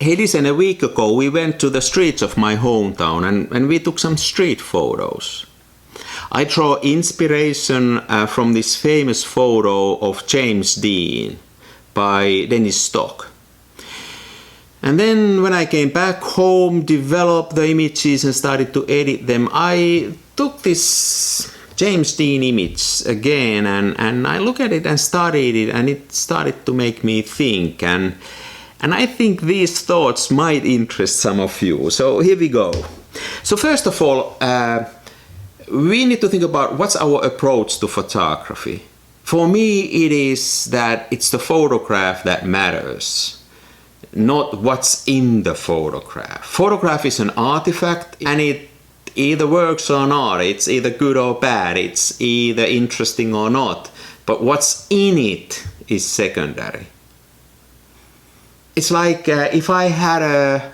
Hey, listen, a week ago we went to the streets of my hometown and we took some street photos. I draw inspiration from this famous photo of James Dean by Dennis Stock. And then when I came back home, developed the images and started to edit them, I took this James Dean image again and I look at it and studied it, and it started to make me think, and I think these thoughts might interest some of you. So here we go. So first of all, we need to think about what's our approach to photography. For me, it is that it's the photograph that matters, not what's in the photograph. Photograph is an artifact, and it either works or not. It's either good or bad. It's either interesting or not. But what's in it is secondary. It's like if I had a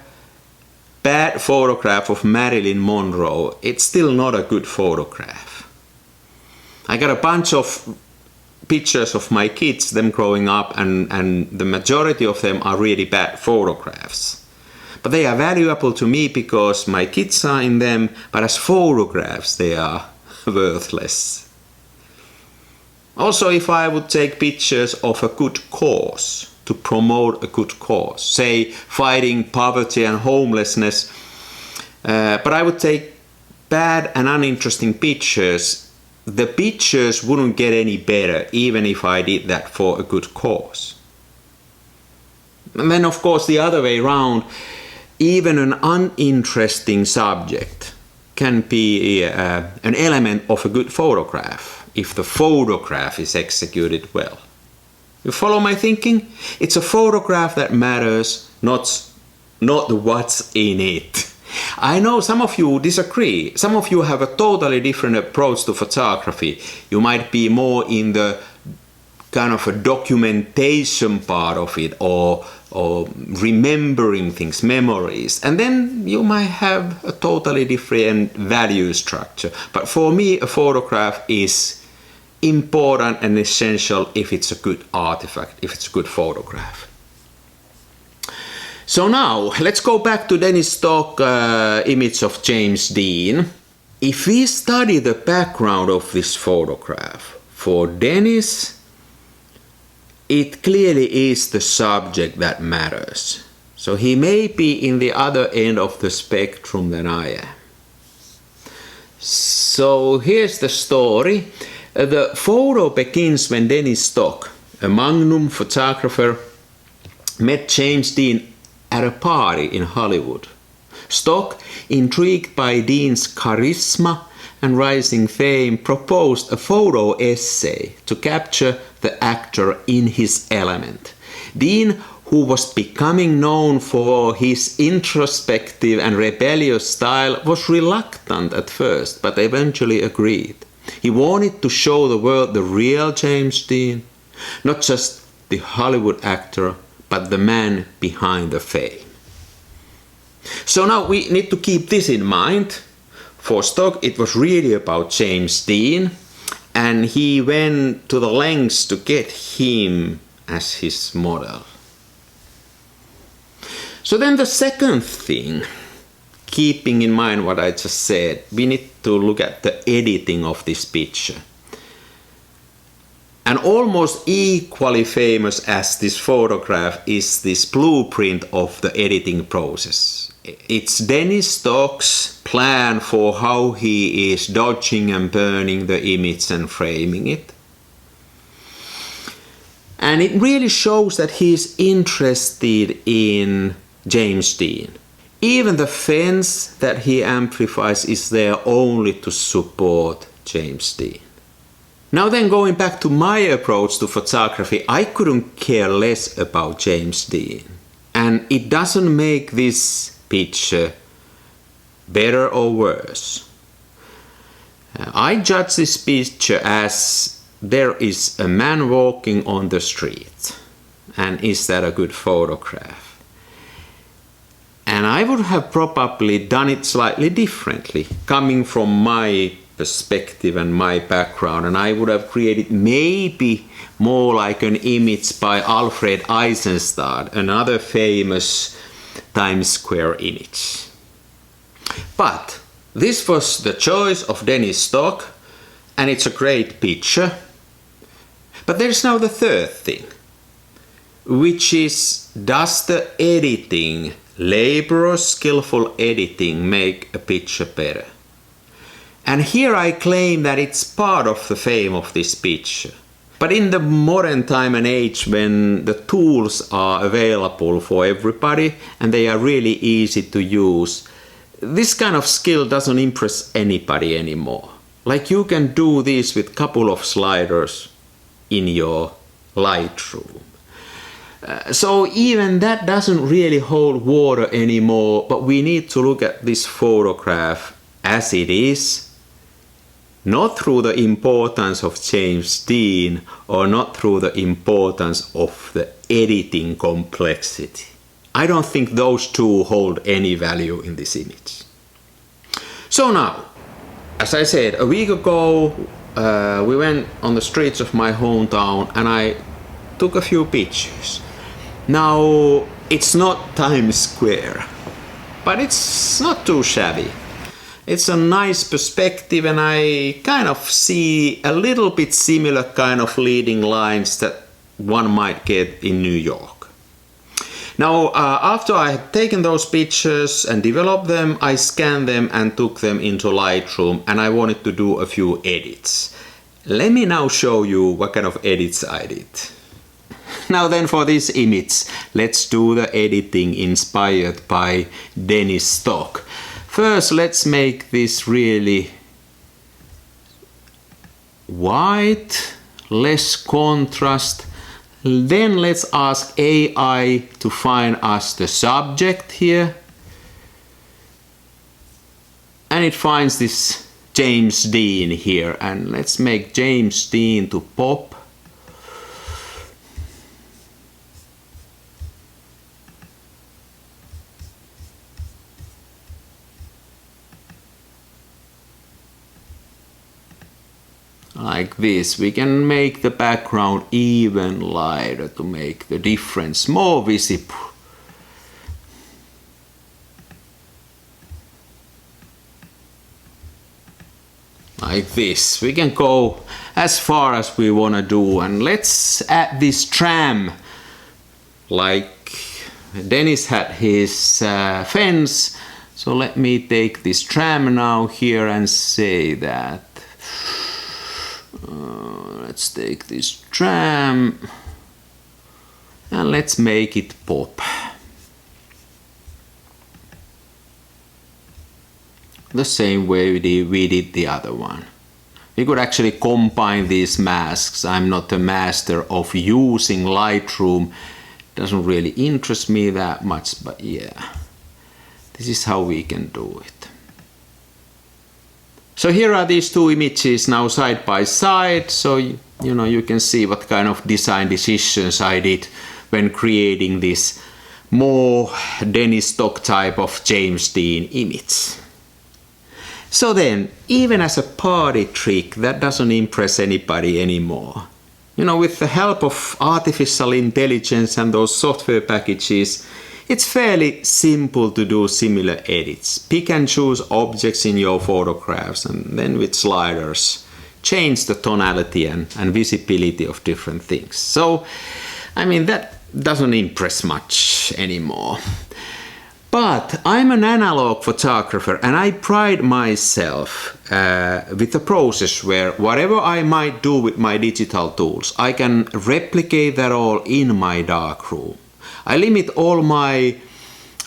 bad photograph of Marilyn Monroe, it's still not a good photograph. I got a bunch of pictures of my kids, them growing up, and the majority of them are really bad photographs. But they are valuable to me because my kids are in them, but as photographs they are worthless. Also, if I would take pictures of a good cause, to promote a good cause, say fighting poverty and homelessness, but I would take bad and uninteresting pictures, the pictures wouldn't get any better even if I did that for a good cause. And then of course the other way around, even an uninteresting subject can be an element of a good photograph if the photograph is executed well. You follow my thinking? It's a photograph that matters, not what's in it. I know some of you disagree. Some of you have a totally different approach to photography. You might be more in the kind of a documentation part of it, or remembering things, memories. And then you might have a totally different value structure. But for me, a photograph is important and essential if it's a good artifact, if it's a good photograph. So now let's go back to Dennis Stock image of James Dean. If we study the background of this photograph, for Dennis, it clearly is the subject that matters. So he may be in the other end of the spectrum than I am. So here's the story. The photo begins when Dennis Stock, a Magnum photographer, met James Dean at a party in Hollywood. Stock, intrigued by Dean's charisma and rising fame, proposed a photo essay to capture the actor in his element. Dean, who was becoming known for his introspective and rebellious style, was reluctant at first, but eventually agreed. He wanted to show the world the real James Dean, not just the Hollywood actor, but the man behind the fame. So now we need to keep this in mind. For Stock, it was really about James Dean, and he went to the lengths to get him as his model. So then the second thing, keeping in mind what I just said, we need to look at the editing of this picture. And almost equally famous as this photograph is this blueprint of the editing process. It's Dennis Stock's plan for how he is dodging and burning the image and framing it. And it really shows that he is interested in James Dean. Even the fence that he amplifies is there only to support James Dean. Now then, going back to my approach to photography, I couldn't care less about James Dean. And it doesn't make this picture better or worse. I judge this picture as there is a man walking on the street. And is that a good photograph? And I would have probably done it slightly differently, coming from my perspective and my background, and I would have created maybe more like an image by Alfred Eisenstadt, another famous Times Square image. But this was the choice of Dennis Stock, and it's a great picture. But there's now the third thing, which is, does the editing, laborious, skillful editing, make a picture better? And here I claim that it's part of the fame of this picture. But in the modern time and age, when the tools are available for everybody and they are really easy to use, this kind of skill doesn't impress anybody anymore. Like, you can do this with a couple of sliders in your Lightroom. So even that doesn't really hold water anymore, but we need to look at this photograph as it is, not through the importance of James Dean or not through the importance of the editing complexity. I don't think those two hold any value in this image. So now, as I said, a week ago we went on the streets of my hometown and I took a few pictures. Now, it's not Times Square, but it's not too shabby. It's a nice perspective, and I kind of see a little bit similar kind of leading lines that one might get in New York. Now, after I had taken those pictures and developed them, I scanned them and took them into Lightroom, and I wanted to do a few edits. Let me now show you what kind of edits I did. Now then, for this image, let's do the editing inspired by Dennis Stock. First, let's make this really white, less contrast. Then let's ask AI to find us the subject here. And it finds this James Dean here. And let's make James Dean to pop. Like this. We can make the background even lighter to make the difference more visible. Like this. We can go as far as we want to do, and let's add this tram. Like Dennis had his fence, so let me take this tram now here and say that let's take this tram and let's make it pop. The same way we did the other one. We could actually combine these masks. I'm not a master of using Lightroom. Doesn't really interest me that much, but yeah. This is how we can do it. So here are these two images now side by side, so you can see what kind of design decisions I did when creating this more Dennis Stock type of James Dean image. So then, even as a party trick, that doesn't impress anybody anymore. With the help of artificial intelligence and those software packages, it's fairly simple to do similar edits. Pick and choose objects in your photographs and then with sliders change the tonality and visibility of different things. So, that doesn't impress much anymore. But I'm an analog photographer and I pride myself with a process where whatever I might do with my digital tools, I can replicate that all in my darkroom. I limit all my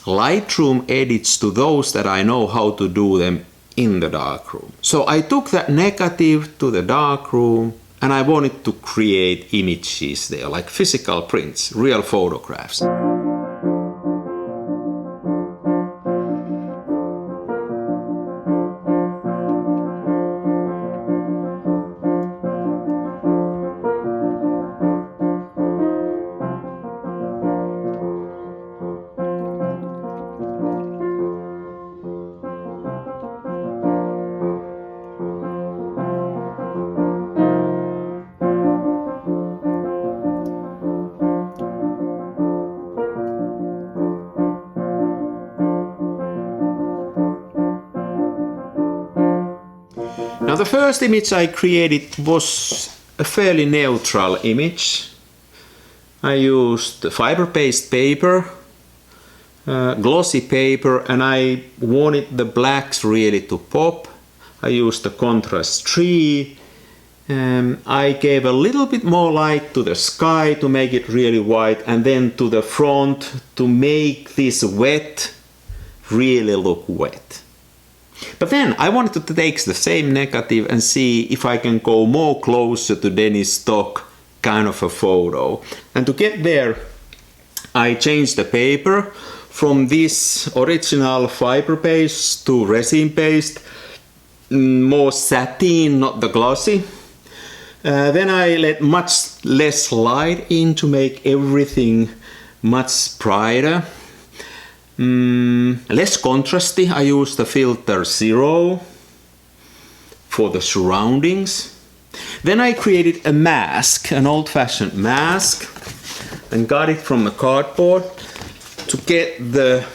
Lightroom edits to those that I know how to do them in the darkroom. So I took that negative to the darkroom and I wanted to create images there, like physical prints, real photographs. the first image I created was a fairly neutral image. I used fiber-based paper, glossy paper, and I wanted the blacks really to pop. I used the contrast 3. I gave a little bit more light to the sky to make it really white, and then to the front to make this wet really look wet. But then I wanted to take the same negative and see if I can go more closer to Dennis Stock kind of a photo. And to get there, I changed the paper from this original fiber-based to resin-based, more satin, not the glossy. Then I let much less light in to make everything much brighter. Less contrasty. I used the filter 0 for the surroundings. Then I created a mask, an old-fashioned mask, and got it from the cardboard to get the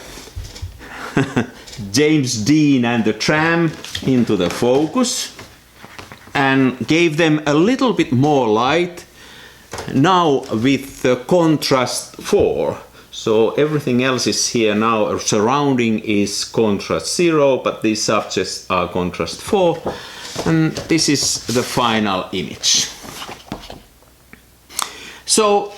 James Dean and the tram into the focus, and gave them a little bit more light, now with the contrast 4. So everything else is here now, surrounding is contrast 0, but these subjects are contrast 4, and this is the final image. So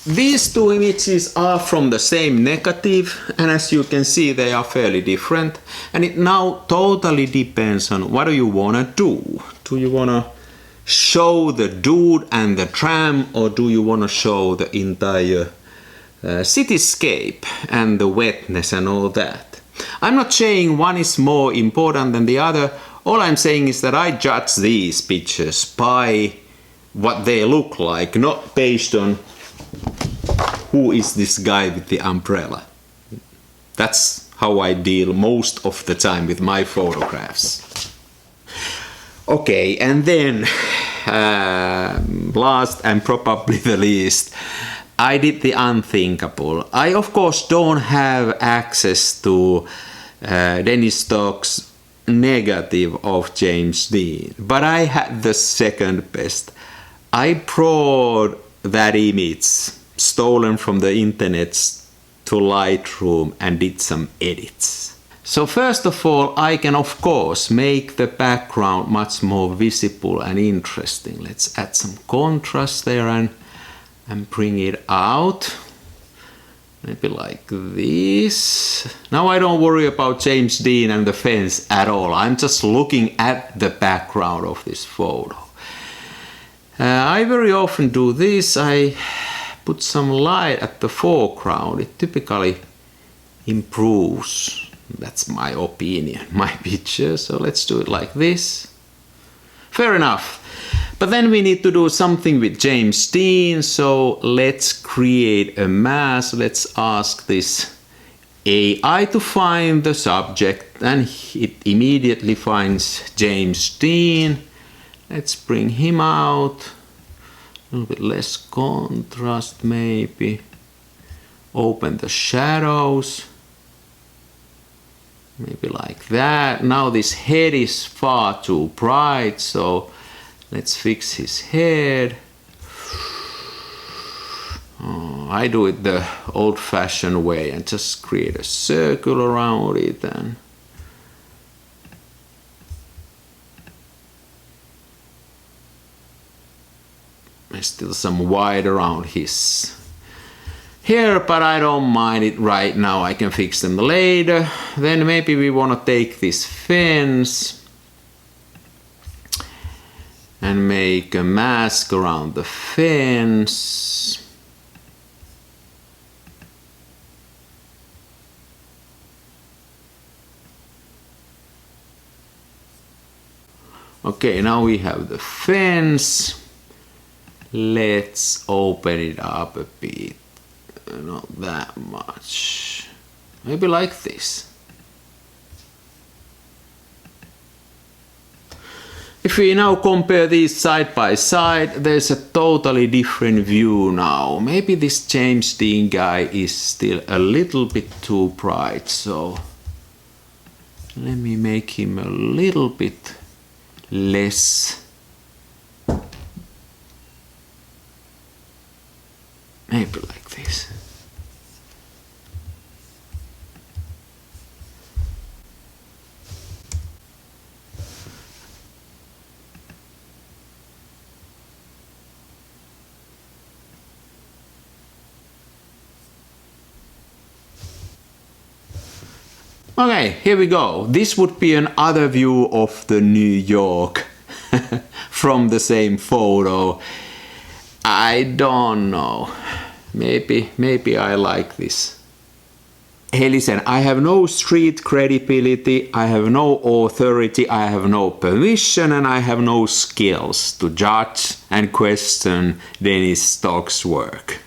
these two images are from the same negative, and as you can see they are fairly different, and it now totally depends on what do you want to do. Do you want to show the dude and the tram, or do you want to show the entire cityscape and the wetness and all that? I'm not saying one is more important than the other. All I'm saying is that I judge these pictures by what they look like, not based on who is this guy with the umbrella. That's how I deal most of the time with my photographs. Okay, and then last and probably the least, I did the unthinkable. I of course don't have access to Dennis Stock's negative of James Dean, but I had the second best. I brought that image stolen from the internet to Lightroom and did some edits. So first of all, I can of course make the background much more visible and interesting. Let's add some contrast there and bring it out. Maybe like this. Now I don't worry about James Dean and the fence at all. I'm just looking at the background of this photo. I very often do this. I put some light at the foreground. It typically improves. That's my opinion, my picture. So let's do it like this. Fair enough. But then we need to do something with James Dean. So let's create a mask. Let's ask this AI to find the subject, and it immediately finds James Dean. Let's bring him out. A little bit less contrast maybe. Open the shadows. Maybe like that. Now this head is far too bright, so let's fix his head. I do it the old-fashioned way and just create a circle around it, and there's still some white around his hair, but I don't mind it right now. I can fix them later. Then maybe we want to take this fence and make a mask around the fence. Okay, now we have the fence. Let's open it up a bit. Not that much. Maybe like this. If we now compare these side by side, there's a totally different view now. Maybe this James Dean guy is still a little bit too bright, so let me make him a little bit less. Maybe like this. Okay, here we go. This would be another view of the New York from the same photo. I don't know. Maybe I like this. Hey, listen, I have no street credibility, I have no authority, I have no permission, and I have no skills to judge and question Dennis Stock's work.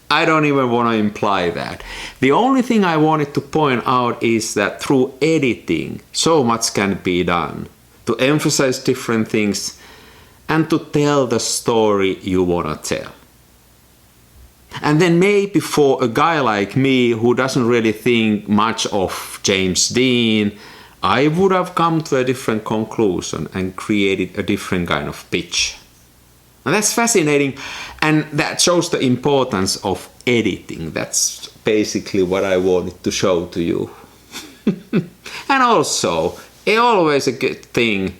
I don't even want to imply that. The only thing I wanted to point out is that through editing, so much can be done to emphasize different things and to tell the story you want to tell. And then maybe for a guy like me who doesn't really think much of James Dean, I would have come to a different conclusion and created a different kind of pitch. And that's fascinating, and that shows the importance of editing. That's basically what I wanted to show to you. And also, it's always a good thing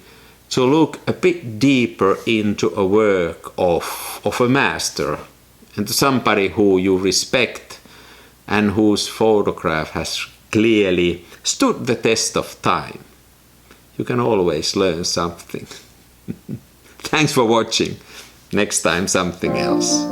to look a bit deeper into a work of a master, and to somebody who you respect and whose photograph has clearly stood the test of time. You can always learn something. Thanks for watching. Next time something else.